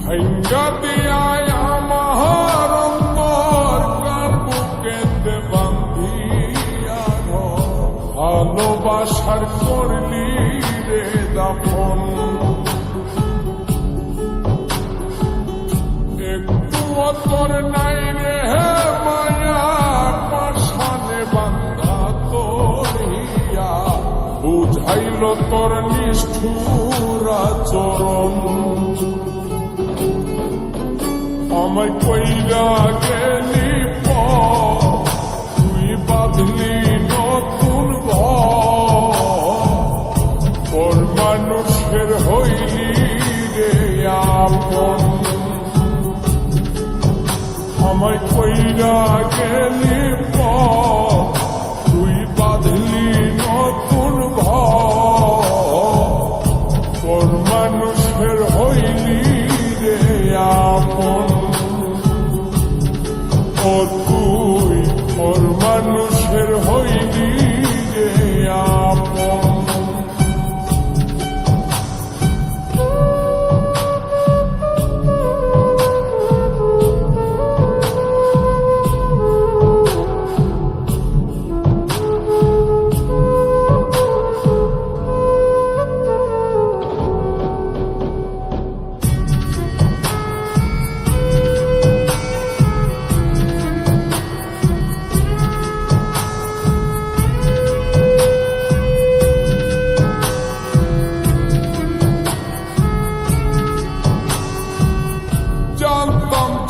ভাইঙ্গা দিয়ায় আমার অন্তর কার বুকেতে বান্ধিয়া ভালোবাসার করলি রে দাফন একটু অতর নাই রে মায়া পাশানে বান্ধা তোরিয়া বুঝাইল তোর নিষ্ঠুর আচরণ আমায় কইরা গেলি তুই বাঁধলি নতুন ঘর মানুষের হইলি রে আপন আমায় কইরা গেলি তুই বাঁধলি নতুন ঘর মানুষের হইলি রে আপন ও তুই ওর মানুষের হইলি রে আপন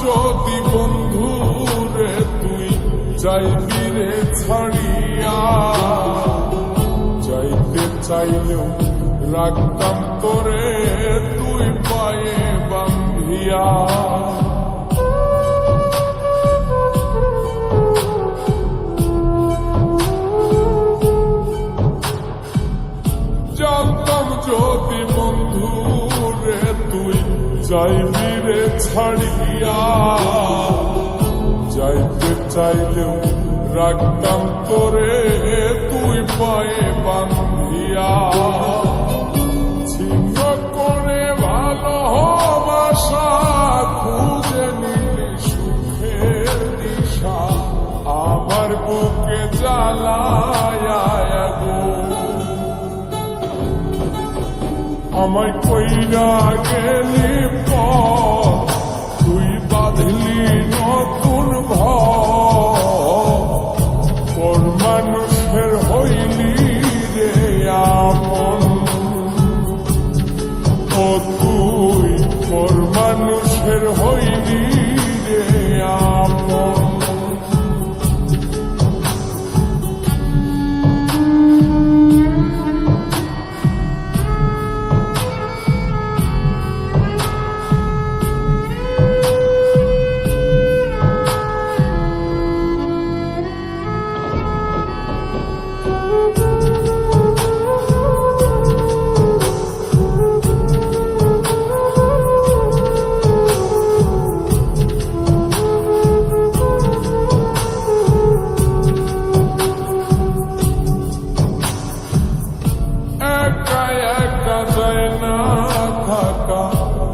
যদি বন্ধু রে তুই যাইবি রে ছাড়িয়া যাইতে চাইলেও রাখতাম তোরে তুই পায়ে বান্ধিয়া জানতাম যদি বন্ধু রে তুই যাইবি রে ছাড়িয়া যাইতে চাইলেও রাখতাম তোরে তুই পায়ে বান্ধিয়া ছিন্ন করে ভালোবাসা খুঁজে নিলি সুখের দিশা আমার বুকে জ্বালায়া আমায় কইরা গেলি তুই বাঁধলি নতুন ঘর মানুষের হইলি রে আপন ও তুই ওর মানুষের হইলি রে আপন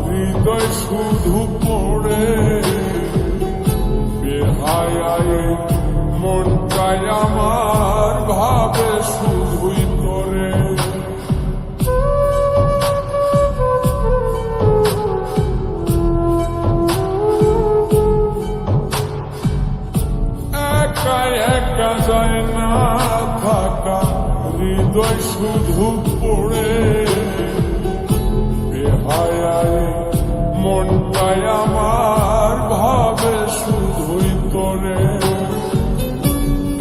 হৃদয় শুধু পড়ে বেহায় মনটাই আমার ভাবে শুধুই তোরে একা একা যায় না থাকা হৃদয় শুধু পড়ে মনটাই আমার ভাবে শুধুই তোরে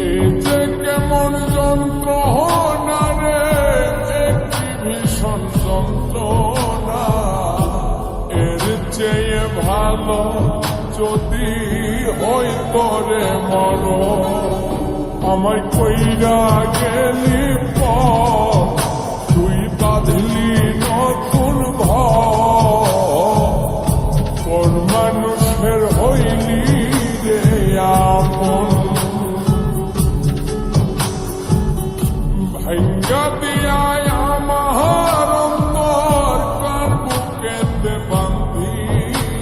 এই যে কেমন যন্ত্রণা রে একটি ভীষণ যন্ত্রণা এর চেয়ে ভালো যদি হই তোরে মর আমায় কইরা গেলি তুই বাঁধলি নতুন ঘর মানুষের হইলি রে আপন ভাইঙ্গা দিয়ায় আমার অন্তর কার বুকেতে বান্ধিয়া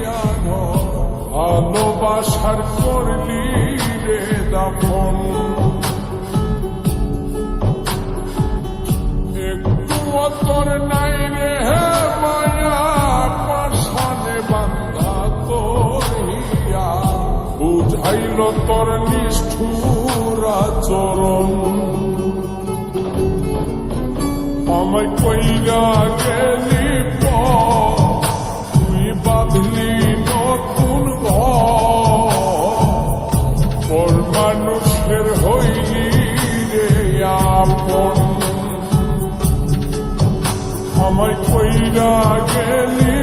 ভালোবাসার করলি রে দাফন একটু তোর নাই রে মায়া পাশানে বান্ধা তোর হিয়া বুঝাইল তোর নিষ্ঠুর আচরণ আমায় কইরা গেলি তুই বাঁধলি নতুন ঘর মানুষের হইলি রে আপন আমায় কইরা গেলি